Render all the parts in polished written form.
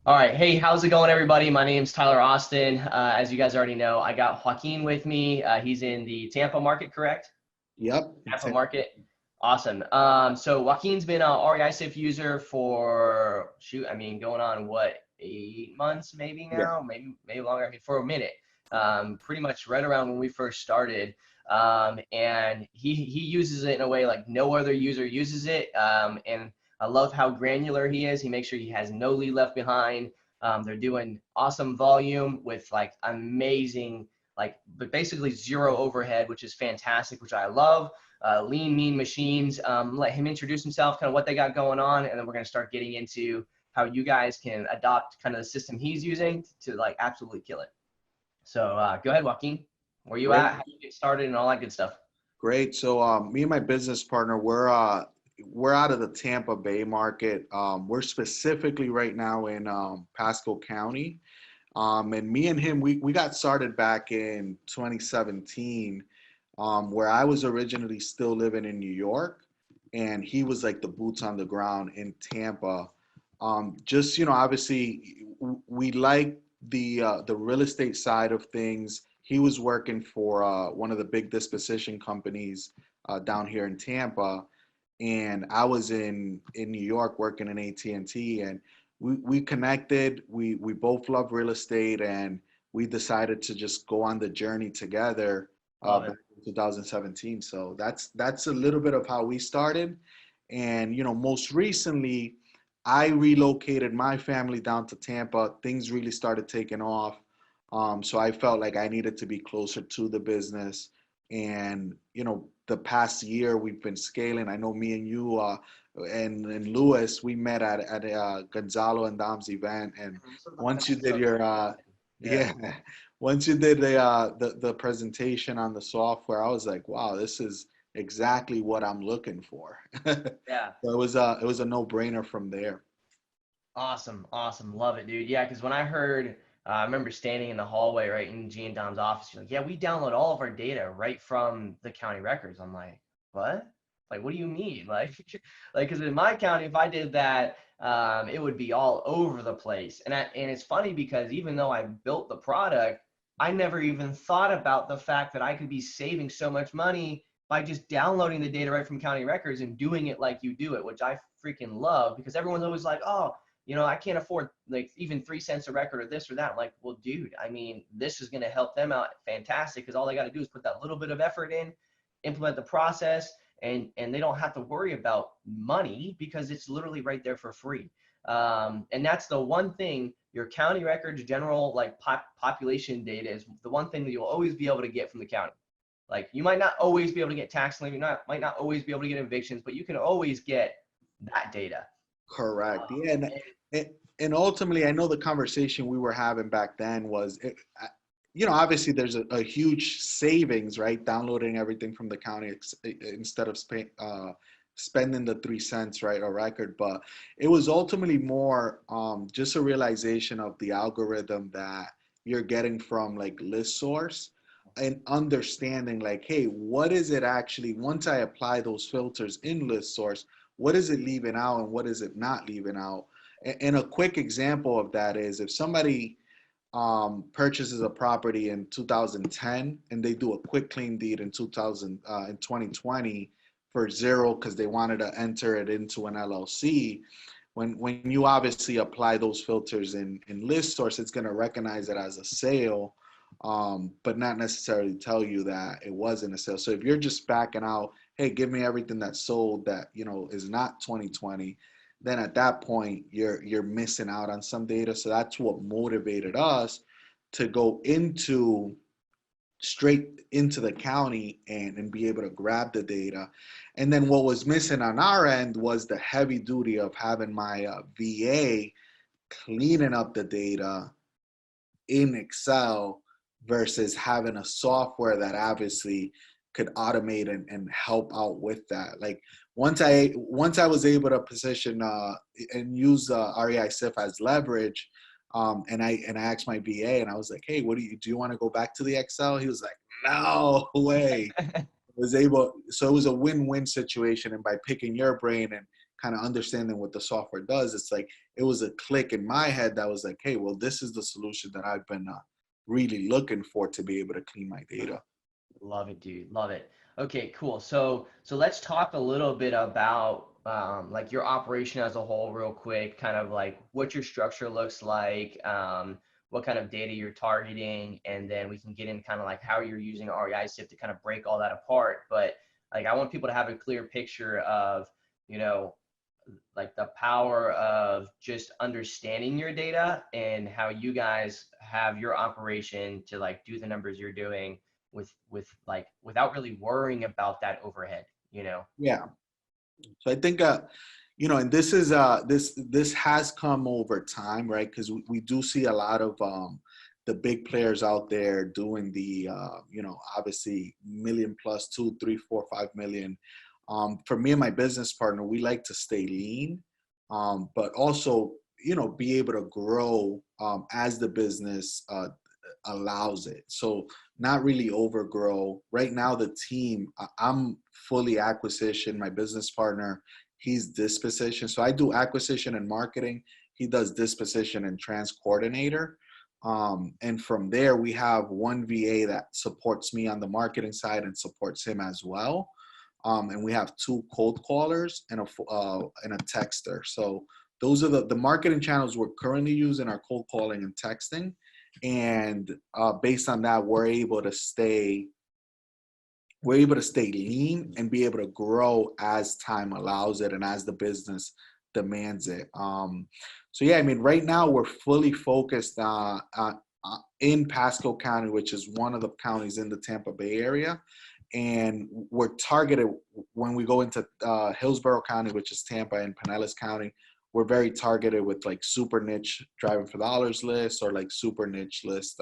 All right. Hey, how's it going, everybody? My name's Tyler Austin. As you guys already know, I got Joaquin with me. He's in the Tampa market, correct? Yep. Tampa market. Awesome. So Joaquin's been a REISift user for, shoot, I mean, going on what, 8 months maybe Yeah. now, maybe longer. I mean, for a minute. Pretty much right around when we first started. And he uses it in a way like no other user uses it. And I love how granular he is. He makes sure he has no lead left behind. They're doing awesome volume with like amazing, like, but basically zero overhead, which is fantastic, which I love. Lean, mean machines. Let him introduce himself, kind of what they got going on, and then we're going to start getting into how you guys can adopt kind of the system he's using to like absolutely kill it. So go ahead, Joaquin. Where you Great. at? How you get started and all that good stuff. Great. So me and my business partner, we're out of the Tampa Bay market. We're specifically right now in Pasco County. And me and him, we got started back in 2017, where I was originally still living in New York, and he was like the boots on the ground in Tampa. Just obviously, we like the real estate side of things. He was working for one of the big disposition companies down here in Tampa, and I was in New York working in AT&T, and T, and we connected. We both love real estate, and we decided to just go on the journey together Love it. back in 2017. So that's a little bit of how we started, and most recently, I relocated my family down to Tampa. Things really started taking off. So I felt like I needed to be closer to the business. And, the past year we've been scaling. I know me and you and Lewis, we met at Gonzalo and Dom's event. And once you did your, Yeah. yeah, once you did the presentation on the software, I was like, wow, this is exactly what I'm looking for. Yeah. So it was a no-brainer from there. Awesome, awesome, love it, dude. Yeah, because when I heard, I remember standing in the hallway right in G and Dom's office. You're like, yeah, we download all of our data right from the county records. I'm like, what? Like, what do you mean? Like, because in my county, if I did that, it would be all over the place. And it's funny because even though I built the product, I never even thought about the fact that I could be saving so much money by just downloading the data right from county records and doing it like you do it, which I freaking love because everyone's always like, oh, I can't afford like even 3 cents a record or this or that. Like, well, dude, I mean, this is going to help them out fantastic because all they got to do is put that little bit of effort in, implement the process, and they don't have to worry about money because it's literally right there for free. And that's the one thing your county records, general like population data is the one thing that you'll always be able to get from the county. Like, you might not always be able to get tax lien, might not always be able to get evictions, but you can always get that data. Correct. Yeah, And and ultimately, I know the conversation we were having back then was, obviously there's a huge savings, right? Downloading everything from the county instead of spending the 3 cents, right, a record. But it was ultimately more just a realization of the algorithm that you're getting from like list source and understanding like, hey, what is it actually, once I apply those filters in list source, what is it leaving out and what is it not leaving out? And a quick example of that is if somebody purchases a property in 2010 and they do a quick claim deed in 2020 for zero because they wanted to enter it into an LLC. When you obviously apply those filters in list source, it's going to recognize it as a sale, but not necessarily tell you that it wasn't a sale. So if you're just backing out, hey, give me everything that's sold that is not 2020, then at that point you're missing out on some data. So that's what motivated us to go straight into the county and be able to grab the data. And then what was missing on our end was the heavy duty of having my VA cleaning up the data in Excel versus having a software that obviously could automate and help out with that. Like once I was able to position and use REISift as leverage, and I asked my VA and I was like, hey, do you want to go back to the Excel? He was like, no way. Was able, so it was a win-win situation, and by picking your brain and kind of understanding what the software does, it's like it was a click in my head that was like, hey, well, this is the solution that I've been really looking for to be able to clean my data. Love it, dude. Love it. Okay, cool. So let's talk a little bit about like your operation as a whole, real quick. Kind of like what your structure looks like, what kind of data you're targeting, and then we can get into kind of like how you're using REISift to kind of break all that apart. But like I want people to have a clear picture of, you know, like the power of just understanding your data and how you guys have your operation to like do the numbers you're doing with like without really worrying about that overhead, you know. Yeah. So I think, and this is this has come over time, right? Because we do see a lot of the big players out there doing the, obviously million plus 2, 3, 4, 5 million. For me and my business partner, we like to stay lean, but also, be able to grow as the business allows it. So not really overgrow. Right now, the team, I'm fully acquisition. My business partner, he's disposition. So I do acquisition and marketing. He does disposition and trans coordinator. And from there, we have one VA that supports me on the marketing side and supports him as well. And we have 2 cold callers and a texter. So those are the marketing channels we're currently using are cold calling and texting. And based on that, we're able to stay lean and be able to grow as time allows it and as the business demands it. So yeah, I mean, right now we're fully focused in Pasco County, which is one of the counties in the Tampa Bay area. And we're targeted when we go into Hillsborough County, which is Tampa, and Pinellas County. We're very targeted with like super niche driving for dollars list or like super niche list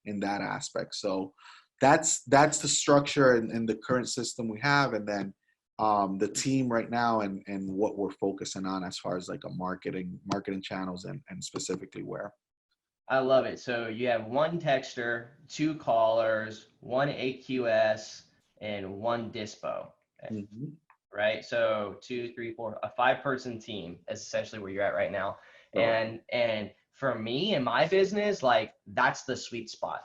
in that aspect. So that's the structure and the current system we have. And then the team right now and what we're focusing on as far as like a marketing channels and specifically where. I love it. So you have 1 texter, 2 callers, 1 AQS, and 1 dispo. Mm-hmm. Right? So 2, 3, 4, a 5-person team is essentially where you're at right now. Correct. And for me and my business, like that's the sweet spot.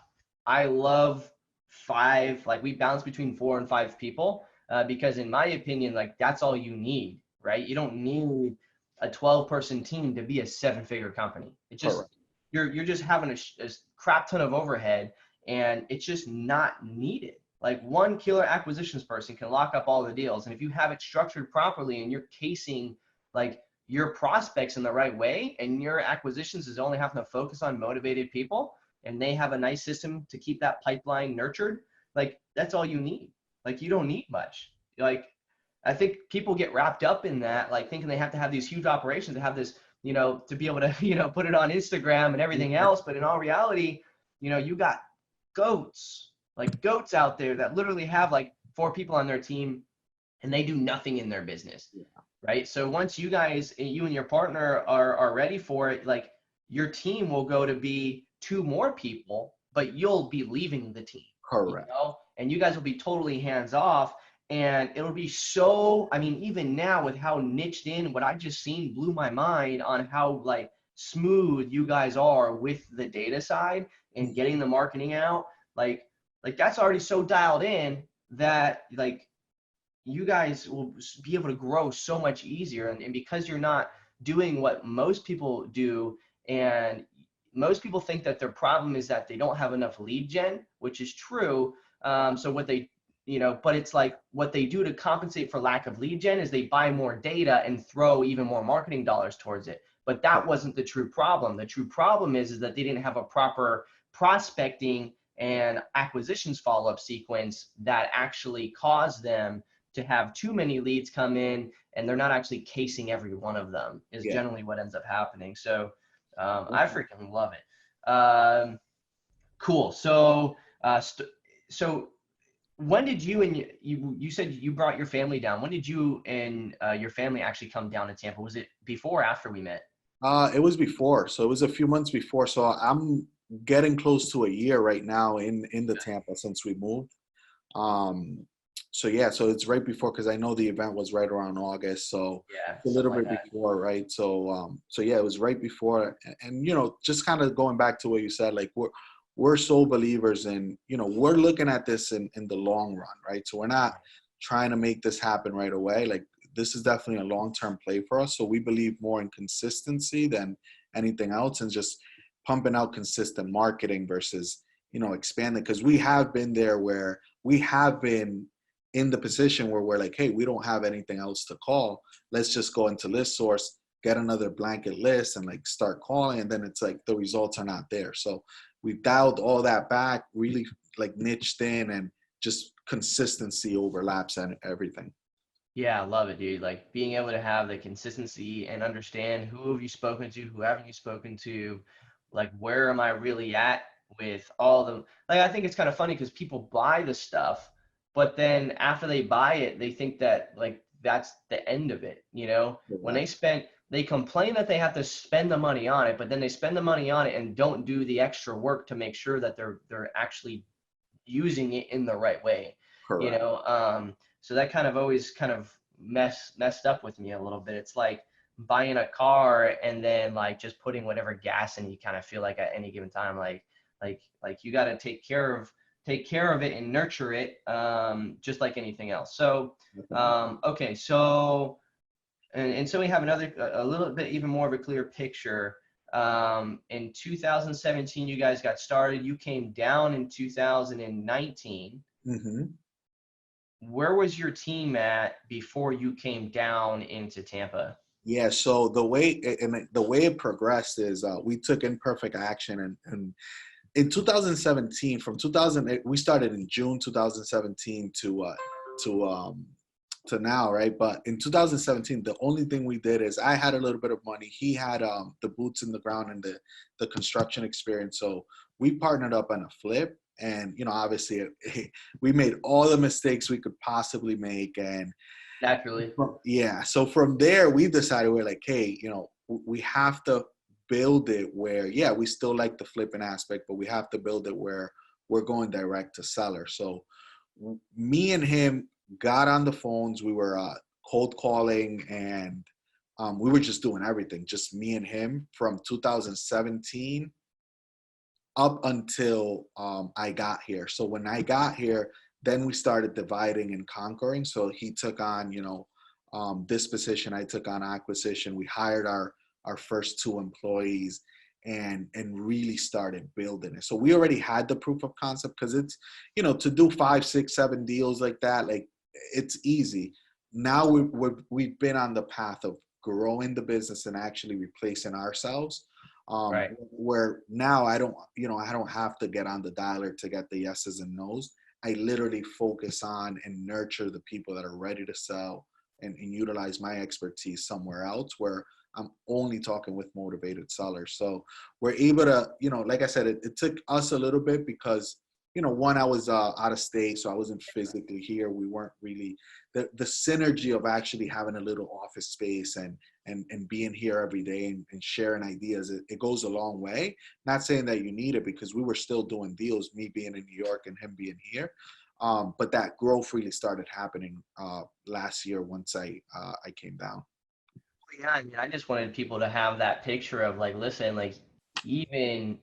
I love 5, like we bounce between 4 and 5 people because in my opinion, like that's all you need, right? You don't need a 12-person team to be a 7-figure company. It just Correct. you're just having a crap ton of overhead and it's just not needed. Like 1 killer acquisitions person can lock up all the deals. And if you have it structured properly and you're casing like your prospects in the right way and your acquisitions is only having to focus on motivated people and they have a nice system to keep that pipeline nurtured, like that's all you need. Like you don't need much. Like I think people get wrapped up in that, like thinking they have to have these huge operations to have this, to be able to, put it on Instagram and everything else. But in all reality, you got goats out there that literally have like 4 people on their team and they do nothing in their business. Yeah. Right. So once you and your partner are ready for it, like your team will go to be 2 more people, but you'll be leaving the team. Correct. And you guys will be totally hands off. And it'll be so, I mean, even now with how niched in, what I just seen blew my mind on how like smooth you guys are with the data side and getting the marketing out. Like that's already so dialed in that like you guys will be able to grow so much easier. And because you're not doing what most people do, and most people think that their problem is that they don't have enough lead gen, which is true. So what they, but it's like what they do to compensate for lack of lead gen is they buy more data and throw even more marketing dollars towards it. But that wasn't the true problem. The true problem is that they didn't have a proper prospecting and acquisitions follow-up sequence that actually caused them to have too many leads come in and they're not actually casing every one of them is Yeah. generally what ends up happening. So I freaking love it. Cool. So so when did you and you said you brought your family down? When did you and your family actually come down to Tampa? Was it before or after we met? It was before, so it was a few months before. So I'm getting close to a year right now in the Tampa since we moved. So yeah, so it's right before, because I know the event was right around August, so Yeah, a little something like bit that. before, right? So so yeah, it was right before, and you know, just kind of going back to what you said, like we're sole believers in, you know, we're looking at this in the long run, right? So we're not trying to make this happen right away. Like this is definitely a long-term play for us. So we believe more in consistency than anything else, and just pumping out consistent marketing versus, you know, expanding, because we have been there where we have been in the position where we're like, hey, we don't have anything else to call. Let's just go into list source, get another blanket list, and like start calling. And then it's like the results are not there. So we've dialed all that back, really like niched in, and just consistency overlaps and everything. Yeah, I love it, dude. Like being able to have the consistency and understand who have you spoken to, who haven't you spoken to, like where am I really at with all the like I think it's kind of funny because people buy the stuff, but then after they buy it, they think that like that's the end of it, you know? When Correct. they complain that they have to spend the money on it, but then they spend the money on it and don't do the extra work to make sure that they're actually using it in the right way, you Correct. know. So that kind of always kind of messed up with me a little bit. It's like buying a car and then like just putting whatever gas in you kind of feel like at any given time, like you got to take care of it and nurture it, just like anything else. So okay, so and so we have another a little bit even more of a clear picture. In 2017, you guys got started. You came down in 2019. Mm-hmm. Where was your team at before you came down into Tampa? Yeah, so the way it progressed is we took imperfect action, and in 2017, from 2008, we started in June 2017 to to now, right? But in 2017, the only thing we did is I had a little bit of money. He had the boots in the ground and the construction experience. So we partnered up on a flip, and you know, obviously, we made all the mistakes we could possibly make, and Naturally. yeah. So from there, we decided we're like, hey, you know, we have to build it where, yeah, we still like the flipping aspect, but we have to build it where we're going direct to seller. So me and him got on the phones. We were cold calling, and we were just doing everything, just me and him from 2017 up until I got here. So when I got here, then we started dividing and conquering. So he took on, you know, this position. I took on acquisition. We hired our first two employees, and really started building it. So we already had the proof of concept, because it's, you know, to do 5, 6, 7 deals like that, like it's easy. Now we've been on the path of growing the business and actually replacing ourselves, Right. where now I don't, you know, I don't have to get on the dialer to get the yeses and nos. I literally focus on and nurture the people that are ready to sell, and utilize my expertise somewhere else where I'm only talking with motivated sellers. So we're able to, you know, like I said, it took us a little bit because, you know, one, I was out of state, so I wasn't physically here. We weren't really the synergy of actually having a little office space, and being here every day, and sharing ideas. It goes a long way. Not saying that you need it, because we were still doing deals, me being in New York and him being here. But that growth really started happening last year once I came down. Yeah, I mean, I just wanted people to have that picture of like, listen, like even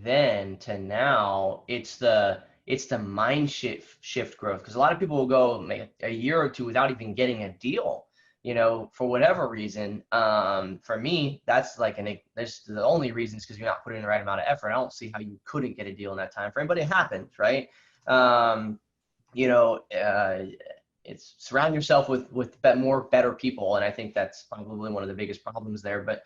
then to now, it's the mind shift growth because a lot of people will go like a year or two without even getting a deal, you know, for whatever reason. For me, that's like there's the only reason is because you're not putting in the right amount of effort. I don't see how you couldn't get a deal in that time frame, but it happens, right? Um, you know, it's surround yourself with more better people, and I think that's probably one of the biggest problems there. But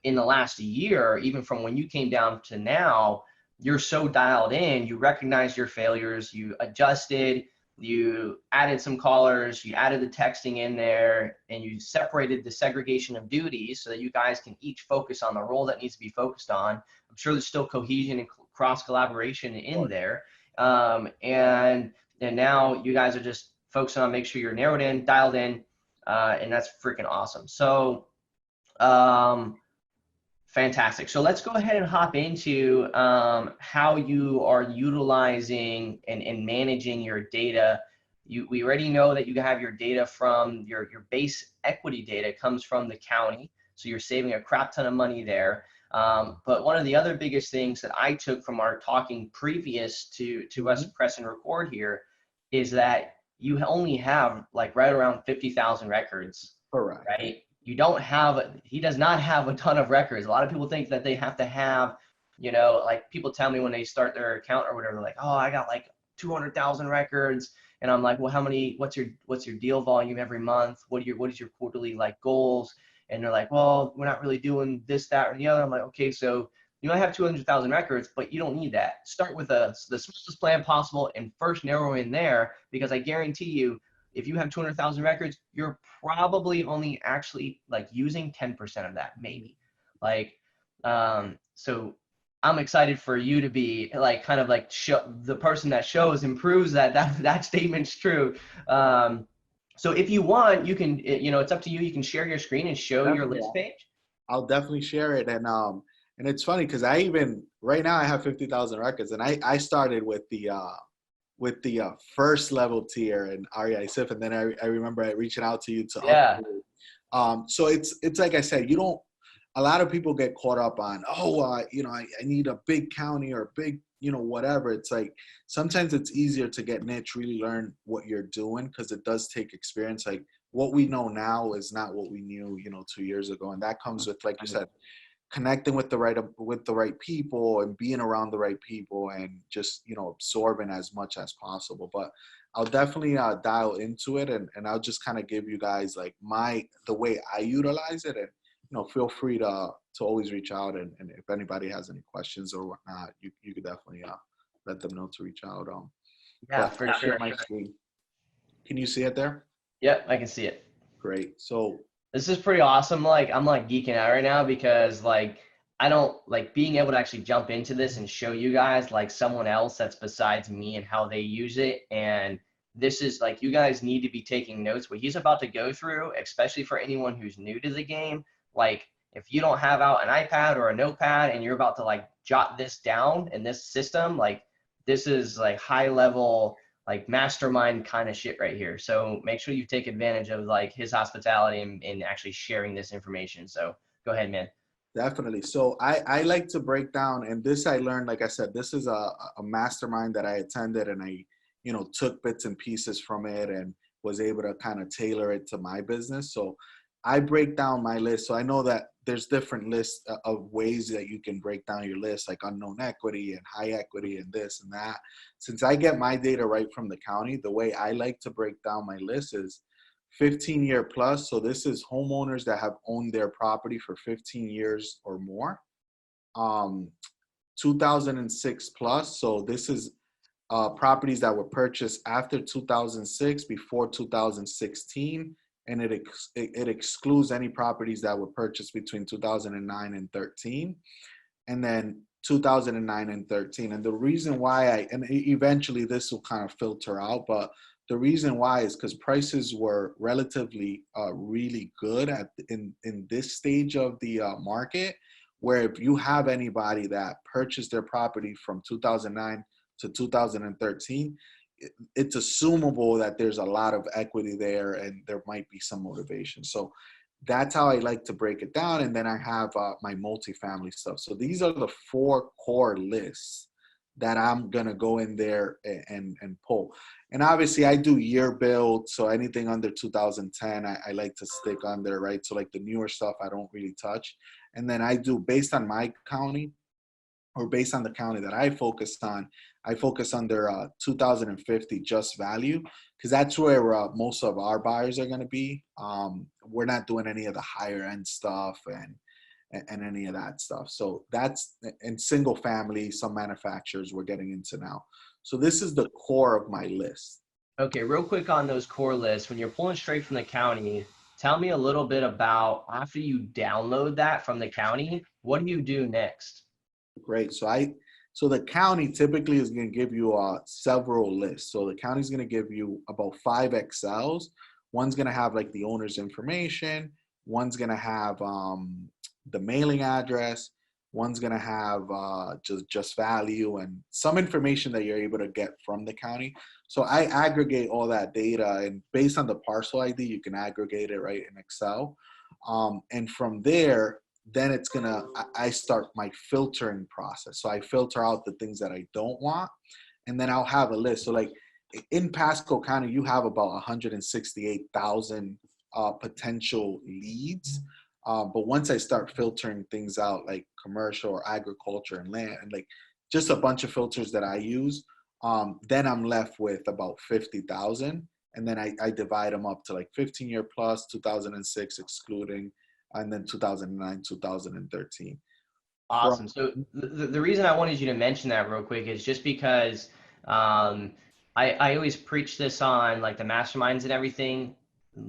in the last year, even from when you came down to now, you're so dialed in. You recognize your failures. You adjusted. You added some callers. You added the texting in there, and you separated the segregation of duties so that you guys can each focus on the role that needs to be focused on. I'm sure there's still cohesion and cross collaboration in there, and now you guys are just focusing on make sure you're narrowed in, dialed in, and that's freaking awesome. So, um, fantastic. So let's go ahead and hop into how you are utilizing and managing your data, we already know that you have your data from your base equity data comes from the county. So you're saving a crap ton of money there. But one of the other biggest things that I took from our talking previous to us press and record here is that you only have like right around 50,000 records, Correct. right? You don't have, he does not have a ton of records. A lot of people think that they have to have, you know, like people tell me when they start their account or whatever, like, oh, I got like 200,000 records. And I'm like, well, how many, what's your deal volume every month? What is your quarterly like goals? And they're like, well, we're not really doing this, that, or the other. I'm like, okay, so you might have 200,000 records, but you don't need that. Start with the smallest plan possible and first narrow in there, because I guarantee you, if you have 200,000 records, you're probably only actually like using 10% of that, maybe. Like, so I'm excited for you to be like kind of like the person that shows and proves that statement's true. So if you want, you can, you know, it's up to you. You can share your screen and show your Definitely. list page. I'll definitely share it. And it's funny because I even right now I have 50,000 records, and I started with the first level tier in REISift, and then I remember reaching out to you to Yeah. upgrade. So it's like I said, you don't. A lot of people get caught up on, you know, I need a big county or a big, you know, whatever. It's like sometimes it's easier to get niche, really learn what you're doing, because it does take experience. Like what we know now is not what we knew, you know, 2 years ago, and that comes with, like you said, connecting with the right people and being around the right people and just, you know, absorbing as much as possible. But I'll definitely dial into it, and I'll just kind of give you guys like the way I utilize it, and you know, feel free to always reach out, and if anybody has any questions or whatnot, you could definitely let them know to reach out. Yeah, But for I'll sure. share my screen. Can you see it there? Yep, I can see it. Great. So This is pretty awesome. Like I'm like geeking out right now because like I don't like being able to actually jump into this and show you guys like someone else that's besides me and how they use it. And this is like you guys need to be taking notes what he's about to go through, especially for anyone who's new to the game. Like if you don't have out an iPad or a notepad and you're about to like jot this down in this system, like this is like high level like mastermind kind of shit right here. So make sure you take advantage of like his hospitality and actually sharing this information. So go ahead, man. definitely. So I like to break down, and this I learned, like I said, this is a mastermind that I attended, and I, you know, took bits and pieces from it and was able to kind of tailor it to my business. So I break down my list. So I know that there's different lists of ways that you can break down your list, like unknown equity and high equity and this and that. Since I get my data right from the county, the way I like to break down my list is 15-year plus. So this is homeowners that have owned their property for 15 years or more. 2006 plus. So this is properties that were purchased after 2006, before 2016, and it excludes any properties that were purchased between 2009 and 13, and then 2009 and 13. And the reason why and eventually this will kind of filter out, but the reason why is because prices were relatively really good in this stage of the market, where if you have anybody that purchased their property from 2009 to 2013, it's assumable that there's a lot of equity there and there might be some motivation. So that's how I like to break it down. And then I have my multifamily stuff. So these are the 4 core lists that I'm gonna go in there and pull. And obviously I do year build, so anything under 2010, I like to stick on there, right? So like the newer stuff, I don't really touch. And then I do, based on my county, or based on the county that I focused on, I focus on their 2050 just value, because that's where most of our buyers are going to be. We're not doing any of the higher end stuff and any of that stuff. So that's in single family, some manufacturers we're getting into now. So this is the core of my list. Okay, real quick on those core lists, when you're pulling straight from the county, tell me a little bit about after you download that from the county, what do you do next? Great. So the county typically is going to give you several lists. So the county is going to give you about 5 Excels. One's going to have like the owner's information. One's going to have the mailing address. One's going to have just value and some information that you're able to get from the county. So I aggregate all that data, and based on the parcel ID, you can aggregate it right in Excel. And from there, then it's gonna, I start my filtering process. So I filter out the things that I don't want, and then I'll have a list. So like in Pasco County, you have about 168,000 potential leads. But once I start filtering things out, like commercial or agriculture and land, and like just a bunch of filters that I use, then I'm left with about 50,000. And then I divide them up to like 15-year plus, 2006 excluding, and then 2009, 2013. Awesome. From So the reason I wanted you to mention that real quick is just because um, I always preach this on like the masterminds and everything.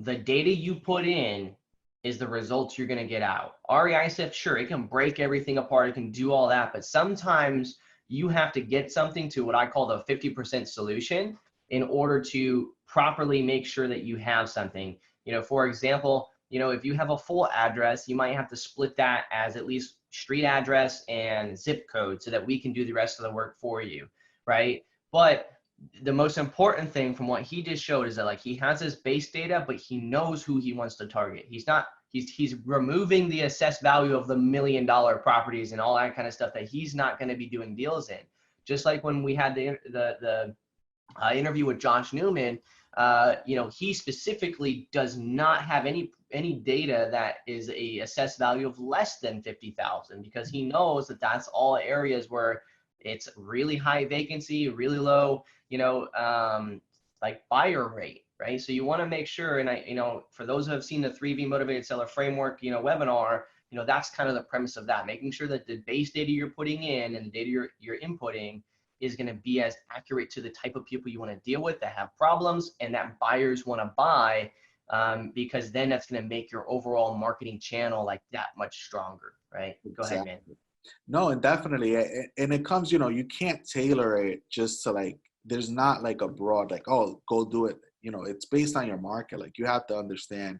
The data you put in is the results you're going to get out. REISift, sure, it can break everything apart. It can do all that. But sometimes you have to get something to what I call the 50% solution in order to properly make sure that you have something. You know, for example, you know, if you have a full address, you might have to split that as at least street address and zip code so that we can do the rest of the work for you, right? But the most important thing from what he just showed is that like he has his base data, but he knows who he wants to target. He's removing the assessed value of the $1 million properties and all that kind of stuff that he's not going to be doing deals in. Just like when we had the interview with Josh Newman, you know, he specifically does not have any data that is a assessed value of less than 50,000 because he knows that that's all areas where it's really high vacancy, really low, you know, like buyer rate, right? So you want to make sure, and you know, for those who have seen the 3V Motivated Seller Framework, you know, webinar, you know, that's kind of the premise of that, making sure that the base data you're putting in and the data you're inputting is going to be as accurate to the type of people you want to deal with that have problems and that buyers want to buy, because then that's going to make your overall marketing channel like that much stronger, right? Go ahead, man. exactly. No, and definitely, and it comes, you know, you can't tailor it just to like, there's not like a broad, like, oh, go do it. You know, it's based on your market. Like you have to understand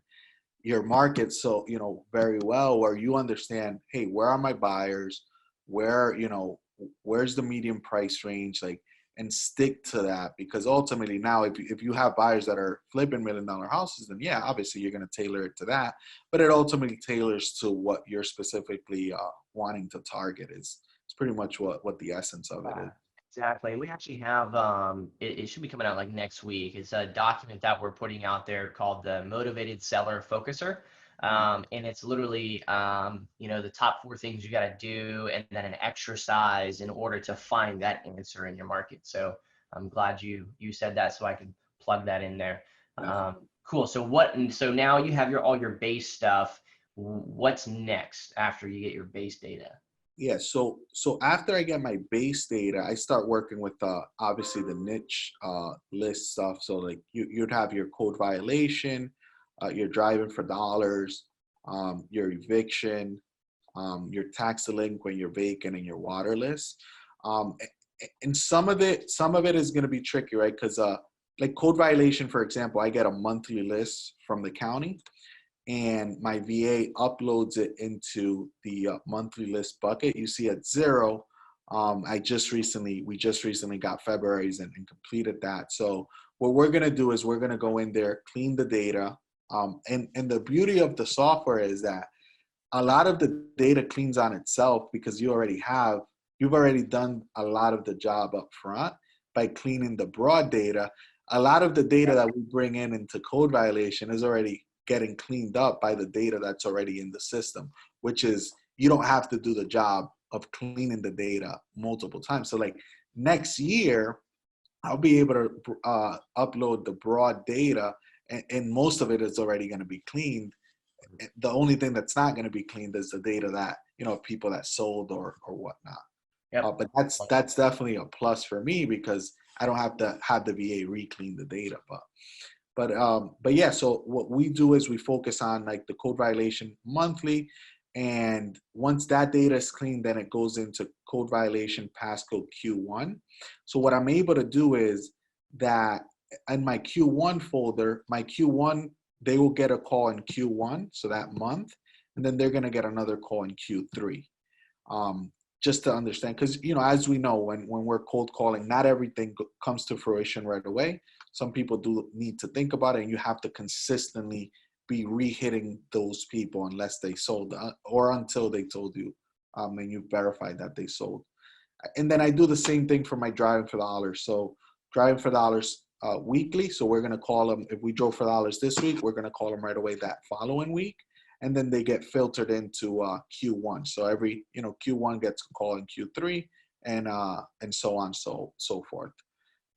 your market so, you know, very well, where you understand, hey, where are my buyers? Where, you know, where's the medium price range? Like, and stick to that, because ultimately now if you have buyers that are flipping $1 million houses, then yeah, obviously you're going to tailor it to that, but it ultimately tailors to what you're specifically wanting to target. It's pretty much what the essence of it is. Exactly. And we actually have, it should be coming out like next week. It's a document that we're putting out there called the Motivated Seller Focuser. And it's literally, you know, the top 4 things you got to do and then an exercise in order to find that answer in your market. So I'm glad you said that so I could plug that in there. Cool. So now you have all your base stuff. What's next after you get your base data? Yeah, so after I get my base data, I start working with obviously the niche list stuff. So like you'd have your code violation, your driving for dollars, your eviction, your tax delinquent, your vacant, and your water list. And some of it is going to be tricky, right? Because like code violation, for example, I get a monthly list from the county, and my VA uploads it into the monthly list bucket. You see at 0, we just recently got February's and completed that. So what we're gonna do is we're gonna go in there, clean the data. And the beauty of the software is that a lot of the data cleans on itself because you've already done a lot of the job up front by cleaning the broad data. A lot of the data that we bring in into code violation is already getting cleaned up by the data that's already in the system, which is you don't have to do the job of cleaning the data multiple times. So like next year, I'll be able to upload the broad data, and most of it is already going to be cleaned. The only thing that's not going to be cleaned is the data that, you know, people that sold or whatnot. Yep. But that's definitely a plus for me because I don't have to have the VA re-clean the data. But yeah, so what we do is we focus on like the code violation monthly, and once that data is clean, then it goes into code violation passcode Q1. So what I'm able to do is that in my Q1 folder, my Q1, they will get a call in Q1, so that month, and then they're gonna get another call in Q3. just to understand, because as we know, when we're cold calling, not everything comes to fruition right away. Some people do need to think about it, and you have to consistently be re-hitting those people unless they sold, or until they told you, and you verified that they sold. And then I do the same thing for my driving for dollars. So driving for dollars weekly. So we're going to call them, if we drove for dollars this week, we're going to call them right away that following week. And then they get filtered into Q1. So every, Q1 gets a call in Q3, and so on, so forth.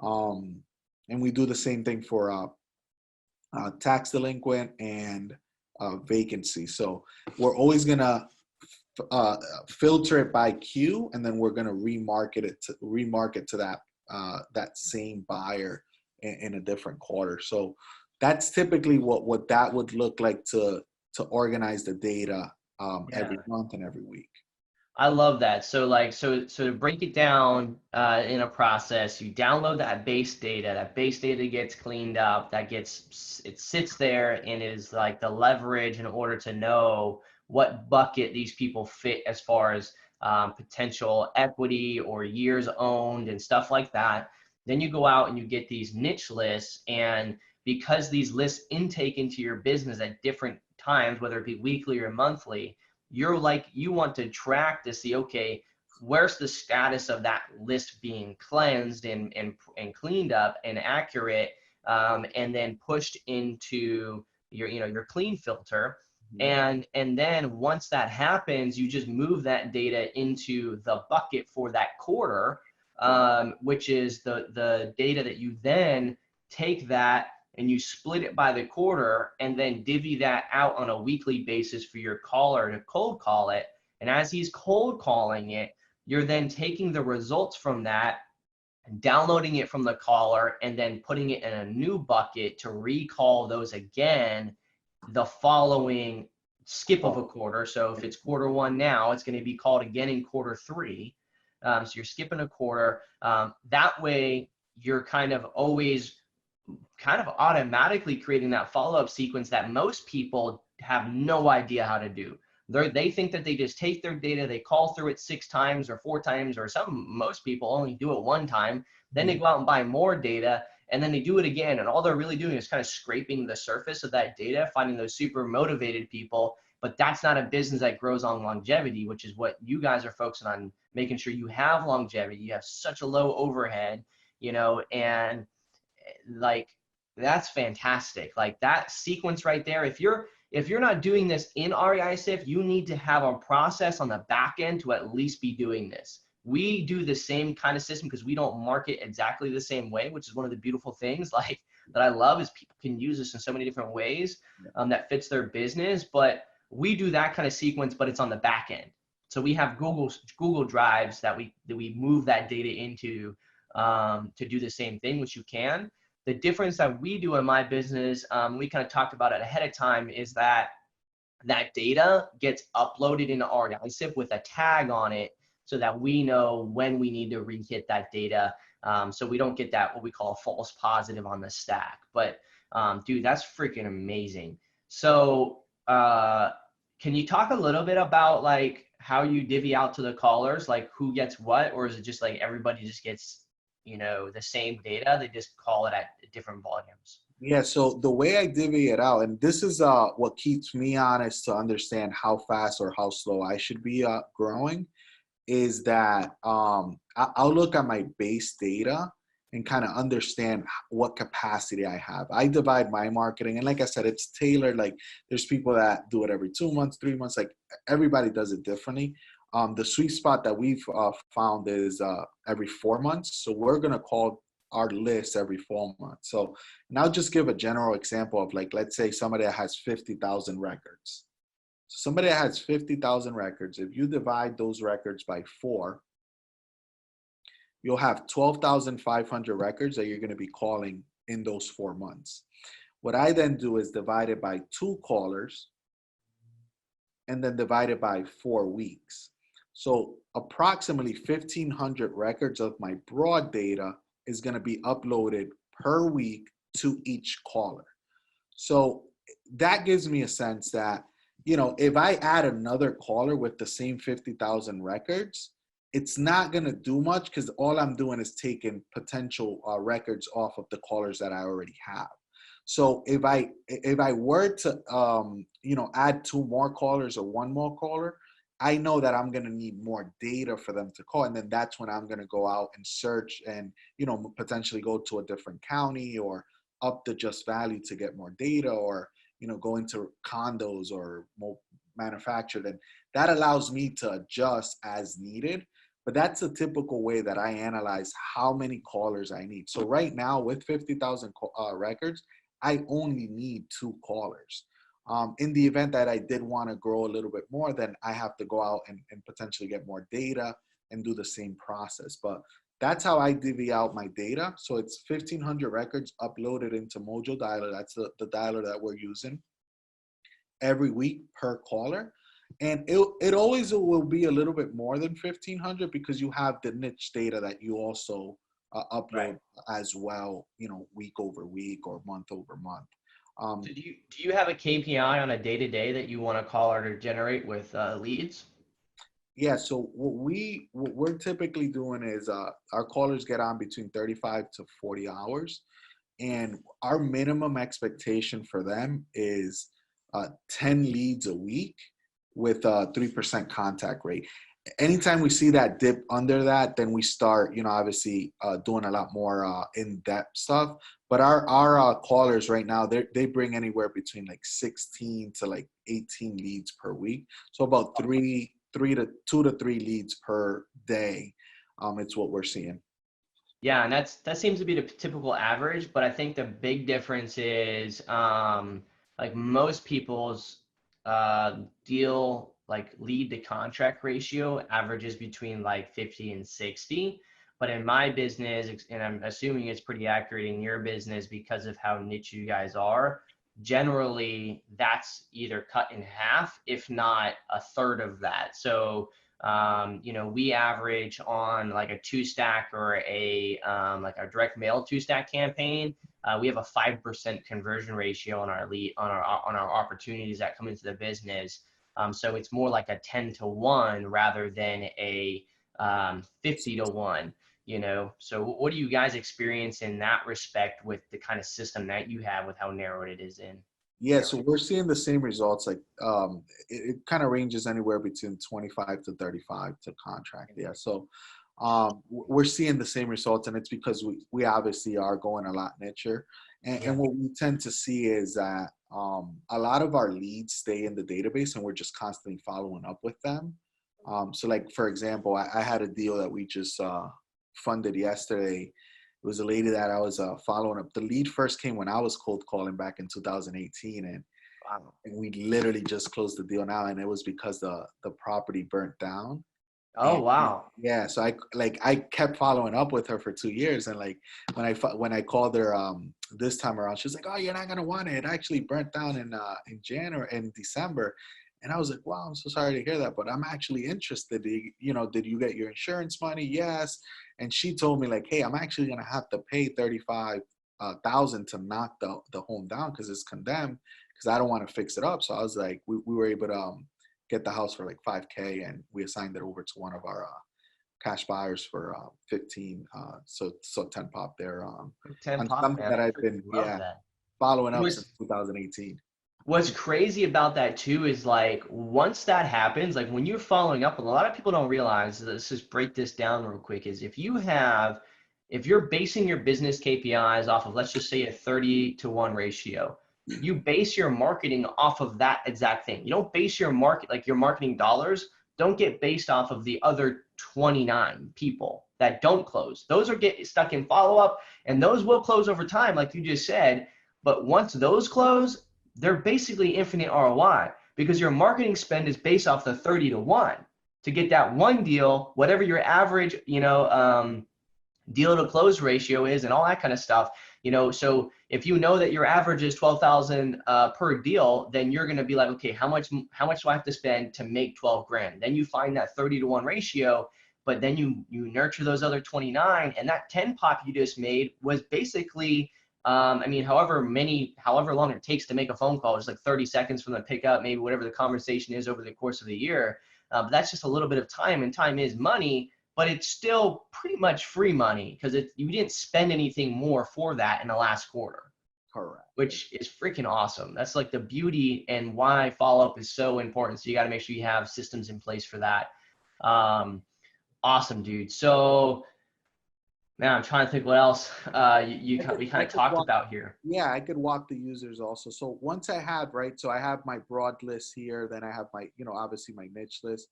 And we do the same thing for tax delinquent and vacancy. So we're always going to filter it by Q, and then we're going to remarket to that same buyer in a different quarter. So that's typically what that would look like to organize the data every month and every week. I love that. So so to break it down in a process, you download that base data. That base data gets cleaned up. It sits there and is like the leverage in order to know what bucket these people fit as far as potential equity or years owned and stuff like that. Then you go out and you get these niche lists, and because these lists intake into your business at different times, whether it be weekly or monthly, you want to track to see, okay, where's the status of that list being cleansed and cleaned up and accurate, and then pushed into your clean filter. And then once that happens, you just move that data into the bucket for that quarter, which is the data that you then take that and you split it by the quarter and then divvy that out on a weekly basis for your caller to cold call it. And as he's cold calling it, you're then taking the results from that, downloading it from the caller, and then putting it in a new bucket to recall those again the following skip of a quarter. So if it's quarter one now, it's going to be called again in quarter three. So you're skipping a quarter. That way, you're kind of always automatically creating that follow-up sequence that most people have no idea how to do. They think that they just take their data, they call through it 6 times or 4 times, or most people only do it 1 time. Then they go out and buy more data, and then they do it again. And all they're really doing is kind of scraping the surface of that data, finding those super motivated people. But that's not a business that grows on longevity, which is what you guys are focusing on, making sure you have longevity. You have such a low overhead, and like that's fantastic. Like that sequence right there. If you're not doing this in REISift, you need to have a process on the back end to at least be doing this. We do the same kind of system because we don't market exactly the same way, which is one of the beautiful things like that I love, is people can use this in so many different ways that fits their business. But we do that kind of sequence, but it's on the back end. So we have Google Drives that we move that data into to do the same thing, which you can. The difference that we do in my business, we kind of talked about it ahead of time, is that data gets uploaded into REISift with a tag on it so that we know when we need to re-hit that data. So we don't get that, what we call a false positive on the stack. But dude, that's freaking amazing. So can you talk a little bit about like how you divvy out to the callers, like who gets what, or is it just like everybody just gets the same data, they just call it at different volumes? Yeah, so the way I divvy it out, and this is what keeps me honest to understand how fast or how slow I should be growing, is that I'll look at my base data and kind of understand what capacity I have. I divide my marketing, and like I said, it's tailored. Like there's people that do it every 2 months, 3 months, like everybody does it differently. The sweet spot that we've found is every 4 months. So we're going to call our list every 4 months. So, and I'll just give a general example of, like, let's say somebody that has 50,000 records. So somebody that has 50,000 records, if you divide those records by 4, you'll have 12,500 records that you're going to be calling in those 4 months. What I then do is divide it by 2 callers and then divide it by 4 weeks. So approximately 1,500 records of my broad data is going to be uploaded per week to each caller. So that gives me a sense that you know, if I add another caller with the same 50,000 records, it's not going to do much because all I'm doing is taking potential records off of the callers that I already have. So if I were to you know, add two more callers or one more caller, I know that I'm going to need more data for them to call, and then that's when I'm going to go out and search and, you know, potentially go to a different county or up the just value to get more data, or, you know, go into condos or more manufactured, and that allows me to adjust as needed. But that's a typical way that I analyze how many callers I need. So right now with 50,000 records, I only need two callers. In the event that I did want to grow a little bit more, then I have to go out and potentially get more data and do the same process. But that's how I divvy out my data. So it's 1,500 records uploaded into Mojo Dialer. That's the dialer that we're using every week per caller. And it always will be a little bit more than 1,500 because you have the niche data that you also upload Right. as well, you know, week over week or month over month. So do you have a KPI on a day-to-day that you want a caller to generate with leads? Yeah, so what we're typically doing is our callers get on between 35 to 40 hours, and our minimum expectation for them is 10 leads a week with a 3% contact rate. Anytime we see that dip under that, then we start, you know, obviously doing a lot more in-depth stuff. But our callers right now, they bring anywhere between like 16 to like 18 leads per week. So about three to 2 to 3 leads per day. It's what we're seeing. Yeah, and that seems to be the typical average, but I think the big difference is like most people's deal like lead to contract ratio averages between like 50 and 60. But in my business, and I'm assuming it's pretty accurate in your business because of how niche you guys are, generally that's either cut in half, if not a third of that. So you know, we average on like a two stack or a like our direct mail two stack campaign. We have a 5% conversion ratio on our lead on our opportunities that come into the business. So it's more like a 10 to 1 rather than a 50 to 1. You know, so what do you guys experience in that respect with the kind of system that you have with how narrow it is in? Yeah, so we're seeing the same results. Like it kind of ranges anywhere between 25 to 35 to contract. Yeah, so we're seeing the same results, and it's because we obviously are going a lot nicher. And Yeah. what we tend to see is that a lot of our leads stay in the database, and we're just constantly following up with them. So, like for example, I had a deal that we just funded yesterday. It was a lady that I was following up. The lead first came when I was cold calling back in 2018, Wow. and we literally just closed the deal now, and it was because the property burnt down. Oh, And wow. yeah, so I kept following up with her for 2 years, and like when I called her this time around, she was like, "Oh, you're not gonna want it. It actually burnt down in January and December." And I was like, "Wow, I'm so sorry to hear that, but I'm actually interested. You know, did you get your insurance money?" Yes. And she told me like, "Hey, I'm actually gonna have to pay 35,000 to knock the home down because it's condemned because I don't want to fix it up." So I was like, we were able to get the house for like 5K, and we assigned it over to one of our cash buyers for 15. So 10 pop there Ten on pop, something man. that I I've freaking been love that. following up since What's 2018. what's crazy about that too is like once that happens, like when you're following up, a lot of people don't realize, let's just break this down real quick, is if you're basing your business KPIs off of, let's just say, a 30 to 1 ratio, you base your marketing off of that exact thing. You don't base your your marketing dollars don't get based off of the other 29 people that don't close. Those are get stuck in follow up, and those will close over time, like you just said. But once those close, they're basically infinite ROI because your marketing spend is based off the 30 to 1 to get that one deal, whatever your average, deal to close ratio is and all that kind of stuff. So if you know that your average is 12,000 per deal, then you're going to be like, okay, how much do I have to spend to make 12 grand? Then you find that 30 to 1 ratio, but then you nurture those other 29, and that 10 pop you just made was basically I mean, however long it takes to make a phone call, just like 30 seconds from the pickup, maybe whatever the conversation is over the course of the year. But that's just a little bit of time, and time is money, but it's still pretty much free money because you didn't spend anything more for that in the last quarter, Correct. which is freaking awesome. That's like the beauty and why follow-up is so important. So you got to make sure you have systems in place for that. Awesome, dude. So now I'm trying to think what else we kind I of could talked walk, about here. yeah, I could walk the users also. So once I have, right, so I have my broad list here, then I have my, obviously my niche list.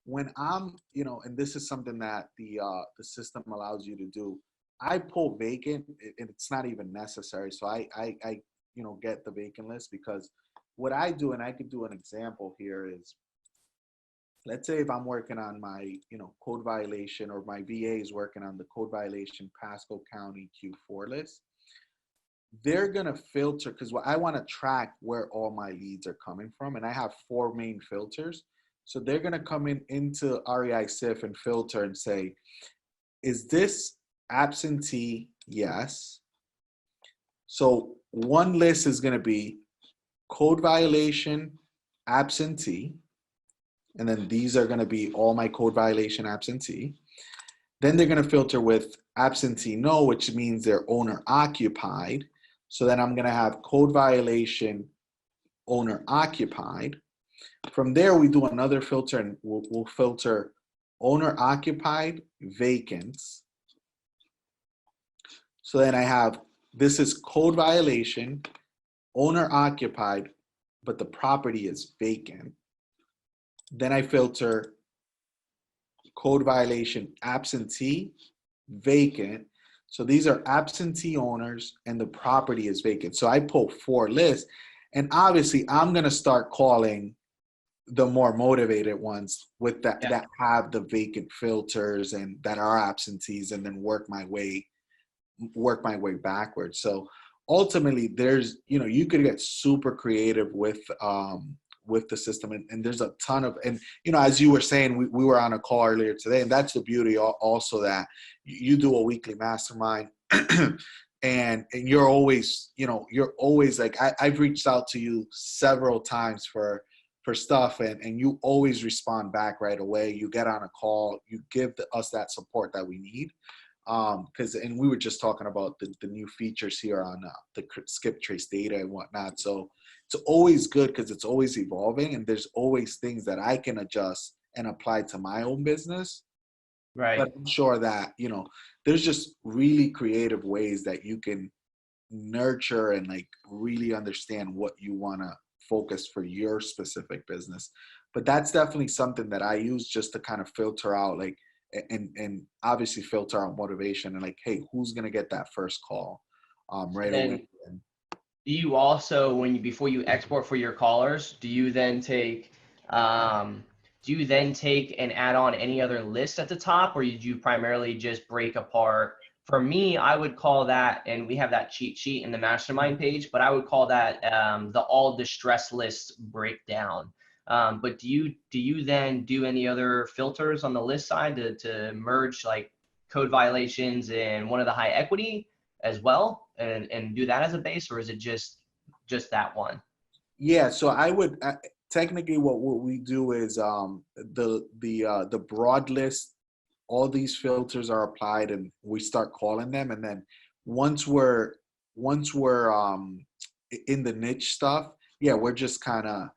When I'm, and this is something that the system allows you to do, I pull vacant, and it's not even necessary. So I get the vacant list, because what I do, and I could do an example here, is, let's say if I'm working on my, code violation, or my VA is working on the code violation Pasco County Q4 list, they're going to filter, because I want to track where all my leads are coming from. And I have 4 main filters. So they're going to come into REISift and filter and say, is this absentee? Yes. So one list is going to be code violation absentee. And then these are going to be all my code violation absentee. Then they're going to filter with absentee no, which means they're owner occupied. So then I'm going to have code violation owner occupied. From there, we do another filter, and we'll filter owner occupied vacants. So then I have, this is code violation owner occupied, but the property is vacant. Then I filter code violation absentee vacant. So these are absentee owners and the property is vacant. So I pull 4 lists, and obviously I'm going to start calling the more motivated ones with that have the vacant filters and that are absentees, and then work my way backwards. So ultimately, there's, you could get super creative with the system, and there's a ton of, and as you were saying, we were on a call earlier today, and that's the beauty also, that you do a weekly mastermind. and you're always, you're always like, I've reached out to you several times for stuff, and you always respond back right away. You get on a call, you give us that support that we need. And we were just talking about the new features here on the skip trace data and whatnot. So it's always good, because it's always evolving, and there's always things that I can adjust and apply to my own business. Right. But I'm sure that, there's just really creative ways that you can nurture and like really understand what you want to focus for your specific business. But that's definitely something that I use just to kind of filter out, like, and obviously filter out motivation, and like, hey, who's going to get that first call right away. Do you also, before you export for your callers, do you then take and add on any other list at the top, or do you primarily just break apart? For me, I would call that, and we have that cheat sheet in the mastermind page, but I would call that the all distress lists breakdown. But do you then do any other filters on the list side to merge like code violations and one of the high equity as well, and do that as a base, or is it just that one? Yeah, so I would technically what we do is the broad list, all these filters are applied, and we start calling them, and then once we're in the niche stuff, yeah, we're just kind of,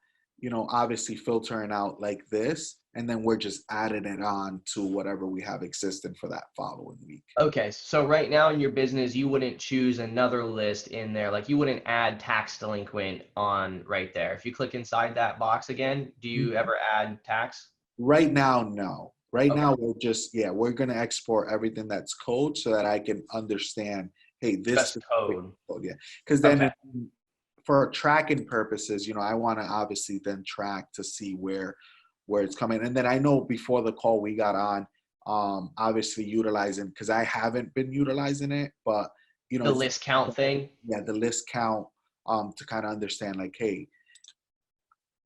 obviously filtering out like this, and then we're just adding it on to whatever we have existing for that following week. Okay, so right now in your business, you wouldn't choose another list in there. Like you wouldn't add tax delinquent on right there. If you click inside that box again, do you ever add tax? Right now, no. Right Okay. now, we're just, we're going to export everything that's code so that I can understand, hey, this Just specific code. code, yeah. Because Okay. then for tracking purposes, I want to obviously then track to see where it's coming. And then I know before the call we got on, obviously utilizing, because I haven't been utilizing it, but, The it's, list count thing. yeah, the list count, to kind of understand like, hey,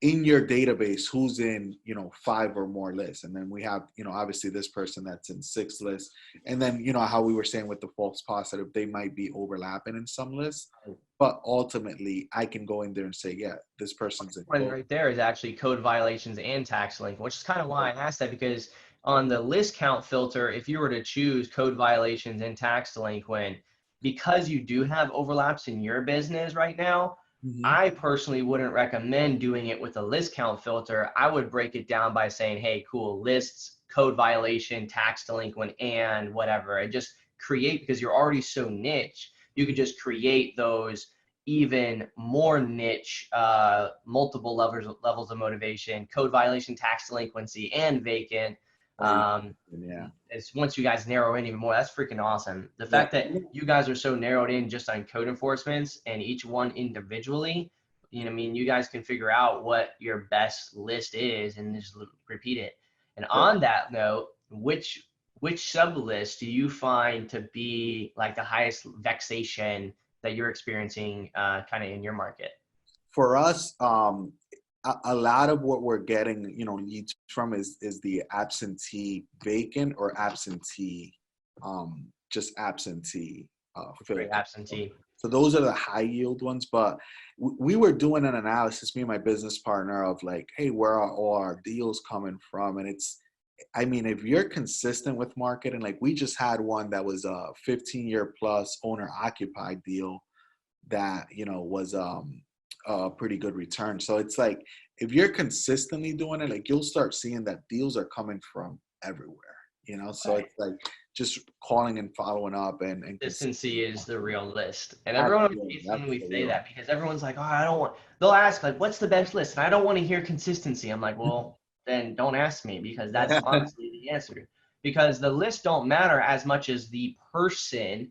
in your database who's in, 5 or more lists. And then we have, obviously this person that's in 6 lists. And then, how we were saying with the false positive, they might be overlapping in some lists. But ultimately, I can go in there and say, yeah, this person's in One code. right there is actually code violations and tax delinquent, which is kind of why I asked that, because on the list count filter, if you were to choose code violations and tax delinquent, because you do have overlaps in your business right now, Mhm. I personally wouldn't recommend doing it with a list count filter. I would break it down by saying, hey, cool, lists, code violation, tax delinquent, and whatever. And just create, because you're already so niche, you could just create those even more niche, multiple levels of motivation, code violation, tax delinquency, and vacant. Or Um, yeah. it's once you guys narrow in even more, that's freaking awesome. The Yeah. fact that you guys are so narrowed in just on code enforcements and each one individually, I mean, you guys can figure out what your best list is and just repeat it. And Correct. on that note, which sub list do you find to be like the highest vexation that you're experiencing kind of in your market? For us, a lot of what we're getting, leads from is the absentee vacant or absentee, just absentee Great filter. absentee. So those are the high yield ones. But we were doing an analysis, me and my business partner, of like, hey, where are all our deals coming from? And I mean, if you're consistent with marketing, like we just had one that was a 15-year plus owner occupied deal that, was a pretty good return. So it's like, if you're consistently doing it, like you'll start seeing that deals are coming from everywhere. So Right. it's like just calling and following up and Consistency is the real list. And everyone always absolutely, hates that's when we the say real. that, because everyone's like, oh, I don't want, they'll ask, like, what's the best list? And I don't want to hear consistency. I'm like, well, then don't ask me, because that's honestly the answer. Because the list don't matter as much as the person,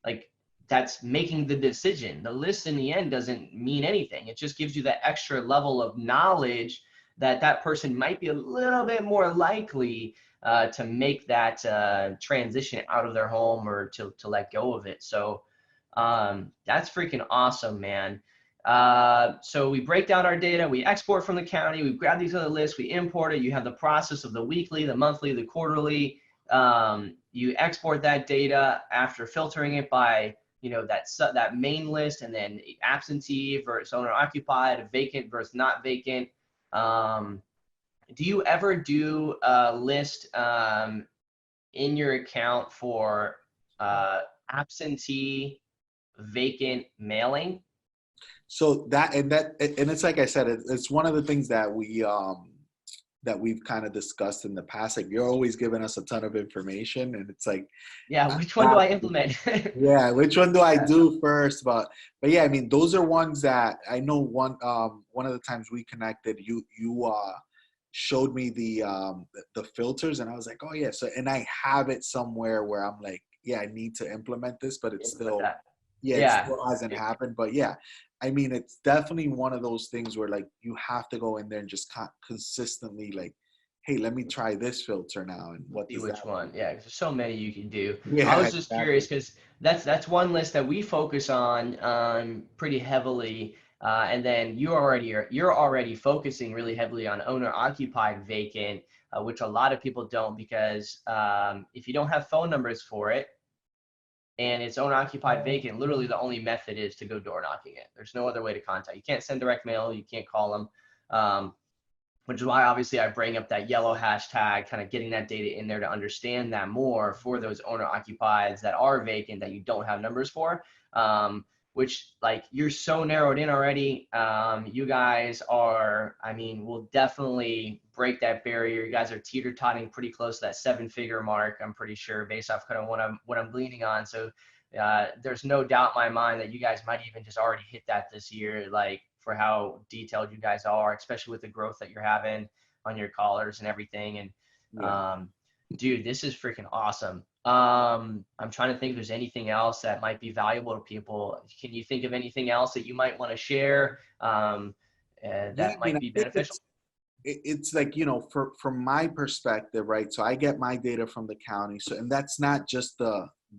like, that's making the decision. The list in the end doesn't mean anything. It just gives you that extra level of knowledge that that person might be a little bit more likely to make that transition out of their home or to let go of it. So that's freaking awesome, man. So we break down our data, we export from the county, we grab these other lists, we import it. You have the process of the weekly, the monthly, the quarterly. You export that data after filtering it by that main list, and then absentee versus owner occupied, vacant versus not vacant. Um, do you ever do a list in your account for absentee vacant mailing? So and it's like I said, it's one of the things that we've kind of discussed in the past. Like you're always giving us a ton of information, and it's like, Yeah, which one do I implement? yeah, which one do I Yeah, do first? But yeah, I mean, those are ones that I know. One of the times we connected, you showed me the filters, and I was like, oh yeah. So and I have it somewhere where I'm like, yeah, I need to implement this, but it's implement still, that. yeah, it Yeah. still hasn't happened. But yeah, I mean, it's definitely one of those things where like you have to go in there and just consistently like, hey, let me try this filter now, and what See does that which one. Yeah, 'cause there's so many you can do. do? I Yeah, was just curious exactly. because that's one list that we focus on pretty heavily. And then you're already focusing really heavily on owner occupied vacant, which a lot of people don't, because if you don't have phone numbers for it and it's owner occupied vacant, literally the only method is to go door knocking it. There's no other way to contact. You can't send direct mail. You can't call them. Which is why obviously I bring up that yellow hashtag, kind of getting that data in there to understand that more for those owner occupieds that are vacant that you don't have numbers for. Which, like, you're so narrowed in already. You guys are, I mean, we'll definitely break that barrier. You guys are teeter-totting pretty close to that 7-figure mark, I'm pretty sure, based off kind of what I'm leaning on. So there's no doubt in my mind that you guys might even just already hit that this year, like, for how detailed you guys are, especially with the growth that you're having on your callers and everything. And Yeah. dude, this is freaking awesome. I'm trying to think if there's anything else that might be valuable to people. Can you think of anything else that you might want to share Yeah, that I mean, might I be think beneficial? it's like, from my perspective, right? So I get my data from the county. So, and that's not just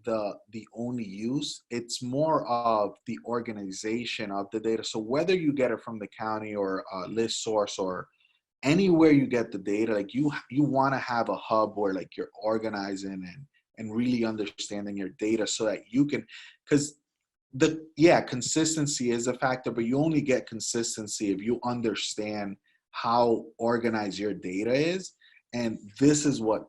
the only use. It's more of the organization of the data. So whether you get it from the county or a list source or anywhere you get the data, like you want to have a hub where like you're organizing and really understanding your data so that you can, because consistency is a factor, but you only get consistency if you understand how organized your data is. And this is what,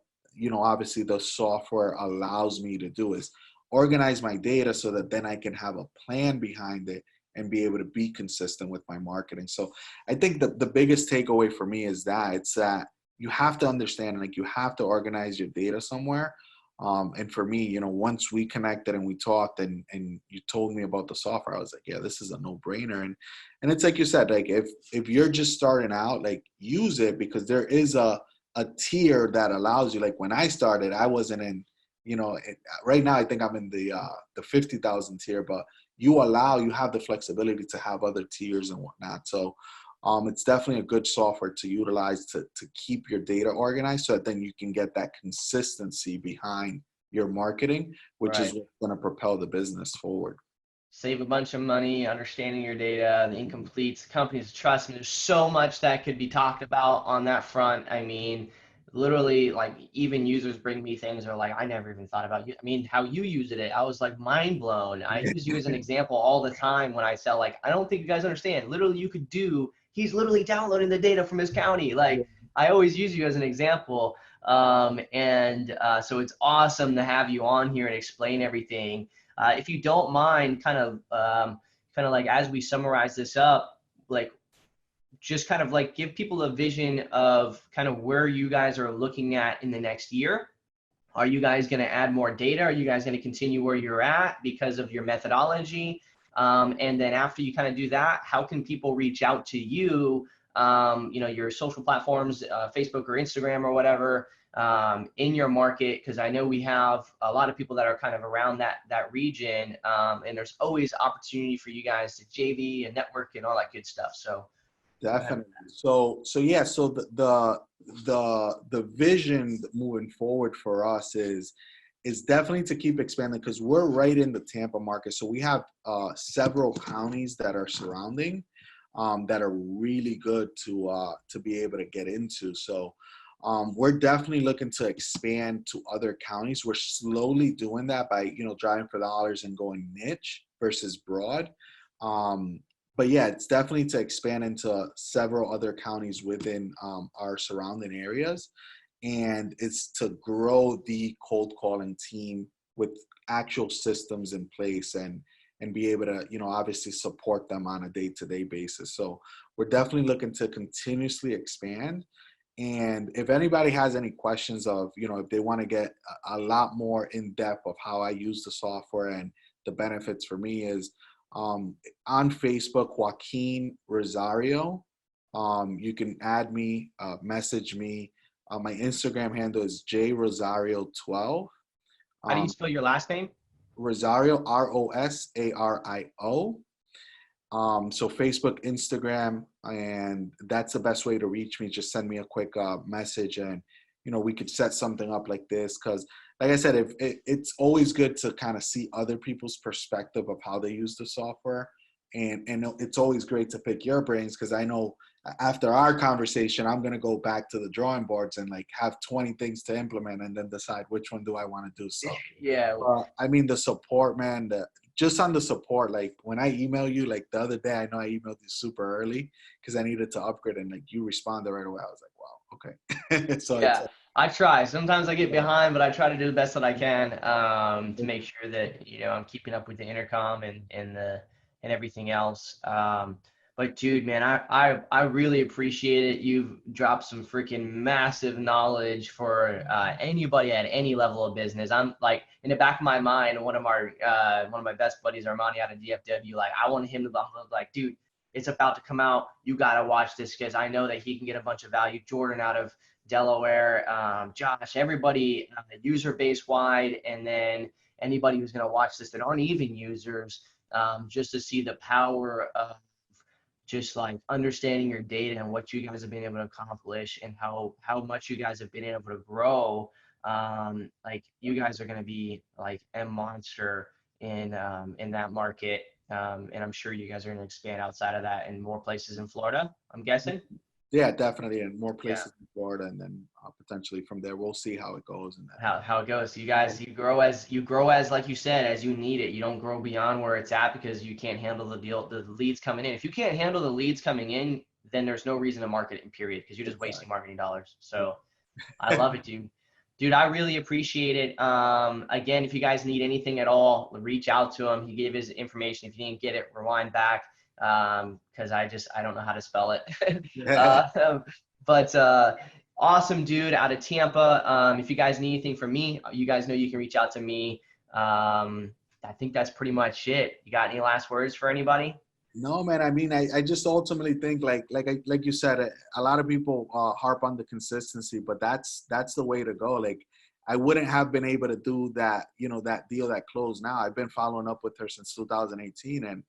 obviously the software allows me to do, is organize my data so that then I can have a plan behind it and be able to be consistent with my marketing. So I think the biggest takeaway for me is that it's that you have to understand, like you have to organize your data somewhere. And for me, once we connected and we talked and you told me about the software, I was like, yeah, this is a no-brainer. And it's like you said, like if you're just starting out, like use it, because there is a tier that allows you. Like when I started, I wasn't in, right now I think I'm in the 50,000 tier, but you have the flexibility to have other tiers and whatnot. So it's definitely a good software to utilize to keep your data organized so that then you can get that consistency behind your marketing, which is Right. what's going to propel the business forward. Save a bunch of money, understanding your data, the incompletes, companies, trust me, there's so much that could be talked about on that front. I mean, literally, like even users bring me things that are like, I never even thought about you. I mean, how you used it, I was like mind blown. I use you as an example all the time when I sell, like, I don't think you guys understand. Literally, he's literally downloading the data from his county. Yeah, Like, I always use you as an example. So it's awesome to have you on here and explain everything. If you don't mind, kind of like as we summarize this up, like just kind of like give people a vision of kind of where you guys are looking at in the next year. Are you guys going to add more data? Are you guys going to continue where you're at because of your methodology? And then after you kind of do that, how can people reach out to you? Your social platforms, Facebook or Instagram or whatever, in your market, because I know we have a lot of people that are kind of around that region, and there's always opportunity for you guys to JV and network and all that good stuff. So go ahead. definitely. So yeah, so the vision moving forward for us is definitely to keep expanding, because we're right in the Tampa market. So we have several counties that are surrounding, that are really good to be able to get into. So we're definitely looking to expand to other counties. We're slowly doing that by driving for dollars and going niche versus broad. But yeah, it's definitely to expand into several other counties within our surrounding areas, and it's to grow the cold calling team with actual systems in place and be able to obviously support them on a day-to-day basis. So we're definitely looking to continuously expand. And if anybody has any questions of if they want to get a lot more in depth of how I use the software and the benefits for me, is on Facebook, Joaquin Rosario. You can add me, message me. My Instagram handle is jrosario12. How do you Um, spell your last name? Rosario, Rosario. So Facebook, Instagram, and that's the best way to reach me. Just send me a quick message, and we could set something up like this. Because, like I said, it's always good to kind of see other people's perspective of how they use the software, and it's always great to pick your brains, because I know after our conversation, I'm gonna go back to the drawing boards and like have 20 things to implement, and then decide which one do I want to do. So, Yeah. I mean, the support, man. Just on the support, like when I email you, like the other day, I know I emailed you super early because I needed to upgrade, and like you responded right away. I was like, wow, okay. So it's Yeah, I try. Sometimes I get yeah, behind, but I try to do the best that I can, to make sure that I'm keeping up with the intercom and everything else. But dude, man, I really appreciate it. You've dropped some freaking massive knowledge for anybody at any level of business. I'm like in the back of my mind, one of my best buddies, Armani out of DFW, like I want him to be like, dude, it's about to come out. You gotta watch this because I know that he can get a bunch of value. Jordan out of Delaware, Josh, everybody, user base wide, and then anybody who's going to watch this that aren't even users, just to see the power of just like understanding your data and what you guys have been able to accomplish and how much you guys have been able to grow. like you guys are going to be like a monster in that market. And I'm sure you guys are going to expand outside of that in more places in Florida, I'm guessing. Yeah, definitely, and more Yeah. places in Florida, and then potentially from there, we'll see how it goes. And How it goes. So you guys, you grow as like you said, as you need it. You don't grow beyond where it's at because you can't handle the leads coming in. If you can't handle the leads coming in, then there's no reason to market it, period, because you're just wasting marketing dollars. So I love it, dude. Dude, I really appreciate it. Again, if you guys need anything at all, reach out to him. He gave his information. If you didn't get it, rewind back, because I don't know how to spell it. exactly. uh, but awesome, dude, out of Tampa. If you guys need anything from me, you guys know you can reach out to me. I think that's pretty much it. You got any last words for anybody? No, man. I mean, I just ultimately think like you said, a lot of people harp on the consistency, but that's the way to go. Like, I wouldn't have been able to do that, that deal that closed now. I've been following up with her since 2018, and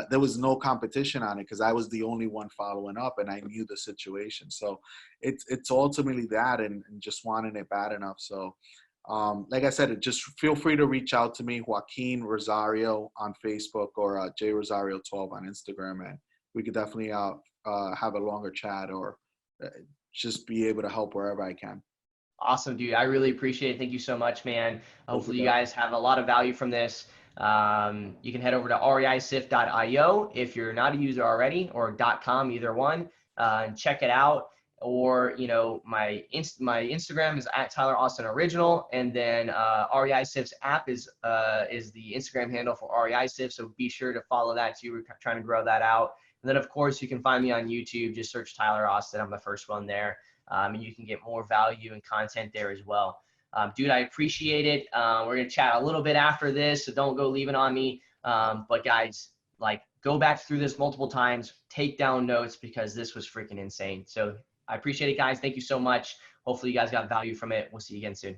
there was no competition on it because I was the only one following up, and I knew the situation. So it's ultimately that, and just wanting it bad enough. So like I said, just feel free to reach out to me, Joaquin Rosario on Facebook, or jrosario12 on Instagram, and we could definitely have a longer chat, or just be able to help wherever I can. Awesome, dude. I really appreciate it. Thank you so much, man. Hope it Hopefully you does. guys have a lot of value from this. You can head over to reisift.io if you're not a user already, or .com, either one, and check it out. Or, my Instagram is at Tyler Austin Original, and then REISift's app is the Instagram handle for REISift. So be sure to follow that too. We're trying to grow that out. And then of course you can find me on YouTube. Just search Tyler Austin. I'm the first one there. And you can get more value and content there as well. Dude, I appreciate it. We're going to chat a little bit after this, so don't go leaving on me. But guys, go back through this multiple times, take down notes, because this was freaking insane. So I appreciate it, guys. Thank you so much. Hopefully you guys got value from it. We'll see you again soon.